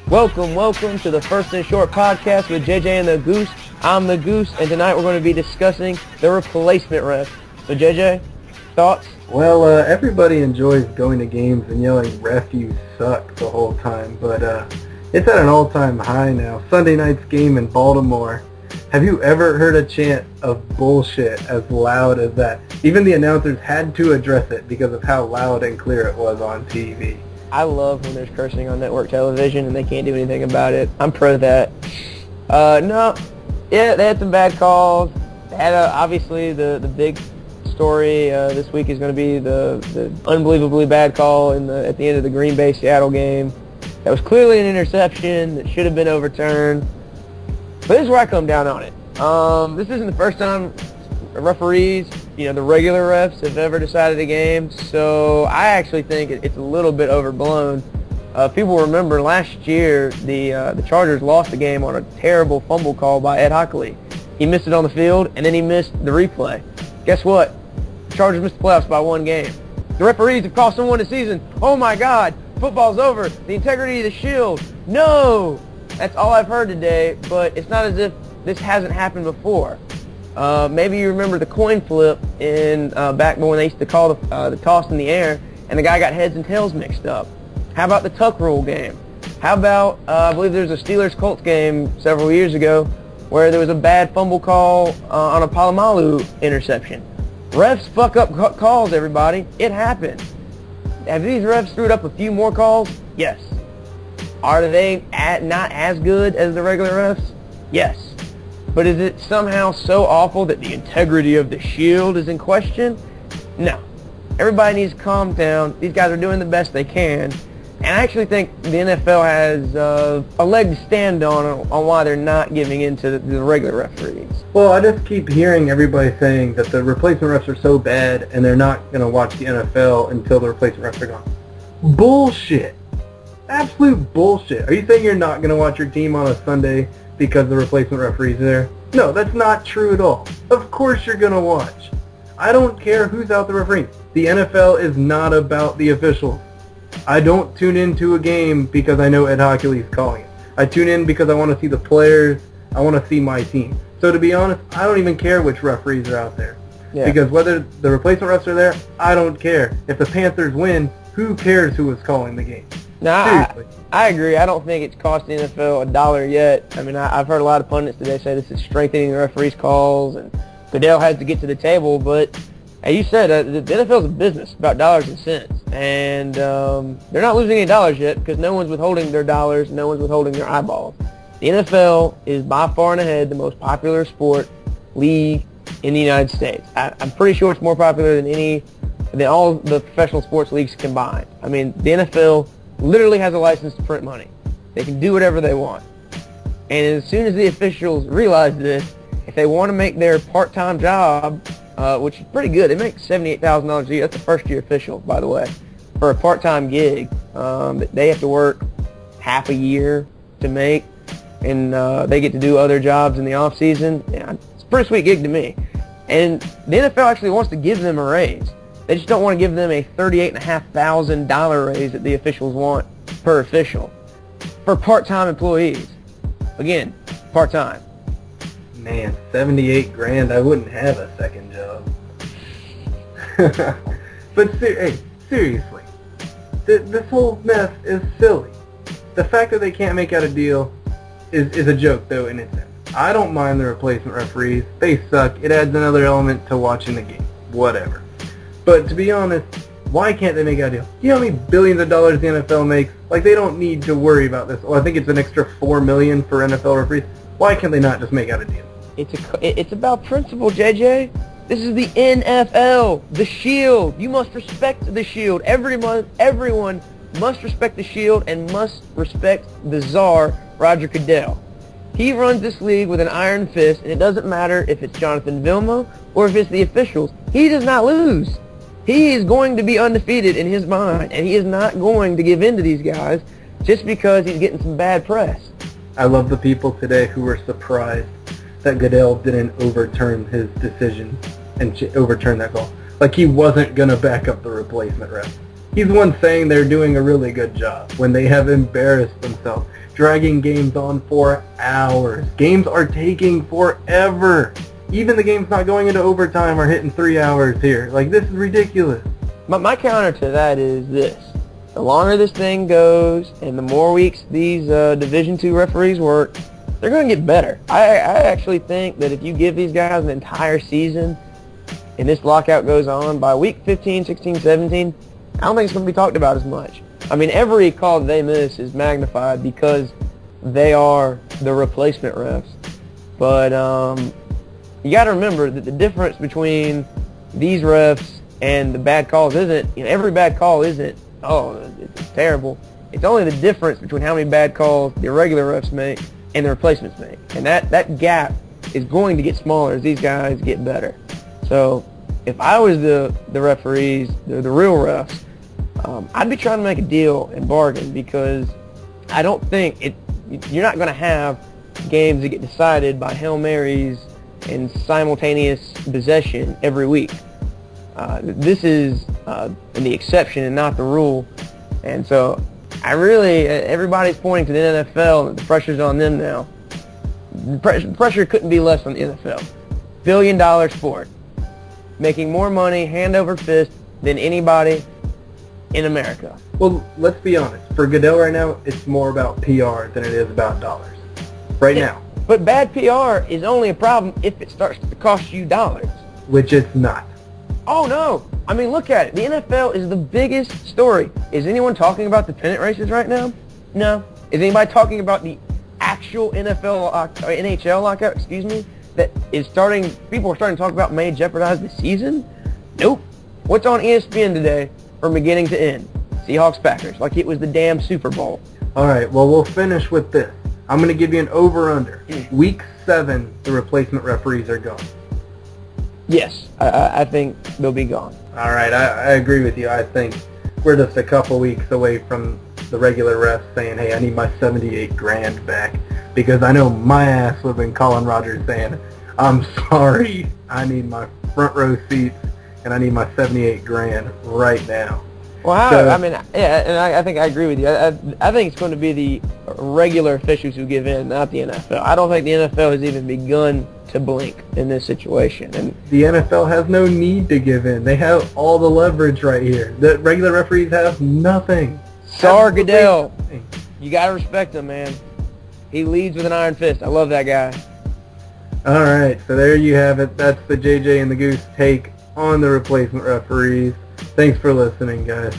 Welcome to the First and Short podcast with JJ and the Goose. I'm the Goose, and tonight we're going to be discussing the replacement ref. So JJ, thoughts? Well, everybody enjoys going to games and yelling, "Ref, you suck," the whole time, but it's at an all-time high now. Sunday night's game in Baltimore. Have you ever heard a chant of bullshit as loud as that? Even the announcers had to address it because of how loud and clear it was on TV. I love when there's cursing on network television and they can't do anything about it. I'm pro that. They had some bad calls. They had obviously the big story this week is going to be the unbelievably bad call at the end of the Green Bay Seattle game. That was clearly an interception that should have been overturned. But this is where I come down on it. This isn't the first time referees, the regular refs, have ever decided a game. So I actually think it's a little bit overblown. People remember last year the Chargers lost the game on a terrible fumble call by Ed Hockley. He missed it on the field, and then he missed the replay. Guess what? The Chargers missed the playoffs by one game. The referees have cost someone the season. Oh my God, football's over. The integrity of the shield. No! That's all I've heard today, but it's not as if this hasn't happened before. Maybe you remember the coin flip in back when they used to call the toss in the air, and the guy got heads and tails mixed up. How about the tuck rule game? How about, I believe there was a Steelers-Colts game several years ago where there was a bad fumble call on a Palomalu interception. Refs fuck up calls, everybody. It happens. Have these refs screwed up a few more calls? Yes. Are they not as good as the regular refs? Yes. But is it somehow so awful that the integrity of the shield is in question? No. Everybody needs to calm down. These guys are doing the best they can. And I actually think the NFL has a leg to stand on why they're not giving in to the regular referees. Well, I just keep hearing everybody saying that the replacement refs are so bad and they're not going to watch the NFL until the replacement refs are gone. Bullshit. Absolute bullshit. Are you saying you're not going to watch your team on a Sunday because the replacement referee's there? No, that's not true at all. Of course you're going to watch. I don't care who's out there refereeing. The NFL is not about the officials. I don't tune into a game because I know Ed Hockley is calling it. I tune in because I want to see the players. I want to see my team. So to be honest, I don't even care which referees are out there. Yeah. Because whether the replacement refs are there, I don't care. If the Panthers win, who cares who is calling the game? No, I agree. I don't think it's cost the NFL a dollar yet. I mean, I've heard a lot of pundits today say this is strengthening the referees' calls, and Goodell has to get to the table. But as you said, the NFL is a business about dollars and cents, and they're not losing any dollars yet because no one's withholding their dollars, no one's withholding their eyeballs. The NFL is by far and ahead the most popular sport league in the United States. I'm pretty sure it's more popular than all the professional sports leagues combined. I mean, the NFL literally has a license to print money. They can do whatever they want. And as soon as the officials realize this, if they want to make their part-time job, which is pretty good, they make $78,000 a year. That's a first-year official, by the way, for a part-time gig. They have to work half a year to make, and they get to do other jobs in the off-season. Yeah, it's a pretty sweet gig to me. And the NFL actually wants to give them a raise. They just don't want to give them a $38,500 raise that the officials want per official for part-time employees. Again, part-time. Man, $78,000, I wouldn't have a second job. But seriously, this whole mess is silly. The fact that they can't make out a deal is a joke, though, in itself. I don't mind the replacement referees. They suck. It adds another element to watching the game. Whatever. But to be honest, why can't they make out a deal? You know how many billions of dollars the NFL makes? Like, they don't need to worry about this. Well, I think it's an extra $4 million for NFL referees. Why can't they not just make out a deal? It's about principle, JJ. This is the NFL, the Shield. You must respect the Shield. Everyone must respect the Shield and must respect the czar, Roger Goodell. He runs this league with an iron fist, and it doesn't matter if it's Jonathan Vilma or if it's the officials. He does not lose. He is going to be undefeated in his mind, and he is not going to give in to these guys just because he's getting some bad press. I love the people today who were surprised that Goodell didn't overturn his decision and overturn that call. Like he wasn't going to back up the replacement ref. He's the one saying they're doing a really good job when they have embarrassed themselves, dragging games on for hours. Games are taking forever. Even the games not going into overtime are hitting 3 hours here. Like, this is ridiculous. My counter to that is this. The longer this thing goes and the more weeks these Division II referees work, they're going to get better. I actually think that if you give these guys an entire season and this lockout goes on, by week 15, 16, 17, I don't think it's going to be talked about as much. I mean, every call that they miss is magnified because they are the replacement refs. But you got to remember that the difference between these refs and the bad calls isn't, every bad call isn't, it's terrible. It's only the difference between how many bad calls the irregular refs make and the replacements make. And that gap is going to get smaller as these guys get better. So if I was the referees, the real refs, I'd be trying to make a deal and bargain, because I don't think you're not going to have games that get decided by Hail Marys and simultaneous possession every week. This is the exception and not the rule. And so everybody's pointing to the NFL and the pressure's on them now. The pressure couldn't be less on the NFL. $1 billion sport. Making more money hand over fist than anybody in America. Well, let's be honest. For Goodell right now, it's more about PR than it is about dollars. Right now. But bad PR is only a problem if it starts to cost you dollars. Which it's not. Oh, no. I mean, look at it. The NFL is the biggest story. Is anyone talking about the pennant races right now? No. Is anybody talking about the actual NHL lockout, that is starting, people are starting to talk about may jeopardize the season? Nope. What's on ESPN today from beginning to end? Seahawks Packers, like it was the damn Super Bowl. All right, well, we'll finish with this. I'm going to give you an over-under. Week 7, the replacement referees are gone. Yes, I think they'll be gone. All right, I agree with you. I think we're just a couple weeks away from the regular refs saying, hey, I need my $78,000 back, because I know my ass would have been calling Rogers saying, I'm sorry, I need my front row seats and I need my $78,000 right now. Well, and I think I agree with you. I think it's going to be the regular officials who give in, not the NFL. I don't think the NFL has even begun to blink in this situation. And the NFL has no need to give in. They have all the leverage right here. The regular referees have nothing. Goodell, you got to respect him, man. He leads with an iron fist. I love that guy. All right, so there you have it. That's the JJ and the Goose take on the replacement referees. Thanks for listening, guys.